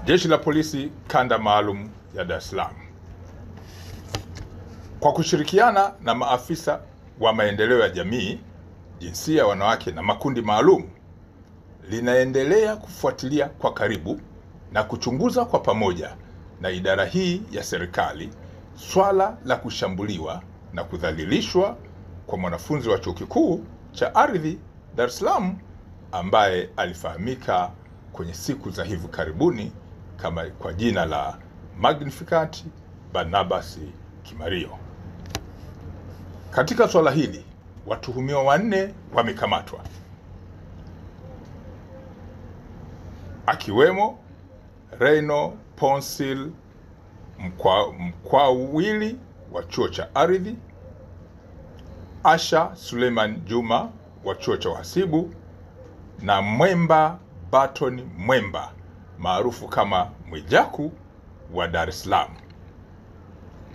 Jeshi la Polisi Kanda Maalum ya Dar es Salaam kwa kushirikiana na maafisa wa maendeleo ya jamii, jinsia, wanawake na makundi maalum linaendelea kufuatilia kwa karibu na kuchunguza kwa pamoja na idara hii ya serikali swala la kushambuliwa na kudhalilishwa kwa mwanafunzi wa Chuo Kikuu cha Ardhi Dar es Salaam ambaye alifahamika kwenye siku za hivi karibuni kama kwa jina la Magnificat Barnabas Kimario. Katika swala hili watuhumiwa 4 wamekamatwa, akiwemo Reno Ponsil Mkwawili wa Chuo cha Ardhi, Asha Suleiman Juma wa Chuo cha Uhasibu na Mwemba Baton Mwemba maarufu kama Mwijaku wa Dar es Salaam.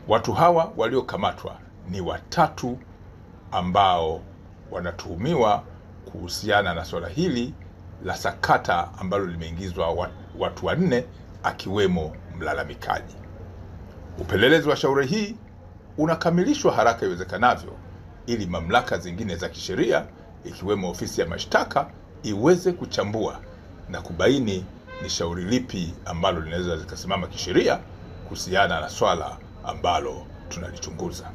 Watu hawa waliokamatwa ni watatu ambao wanatuhumiwa kuhusiana na swala hili la sakata ambalo limeingizwa watu 4 akiwemo mlalamikaji. Upelelezi wa shauri hii unakamilishwa haraka iwezekanavyo ili mamlaka zingine za kisheria ikiwemo ofisi ya mashtaka iweze kuchambua na kubaini ni shauri lipi ambalo linaweza zikasimama kisheria kuhusiana na swala ambalo tunalichunguza.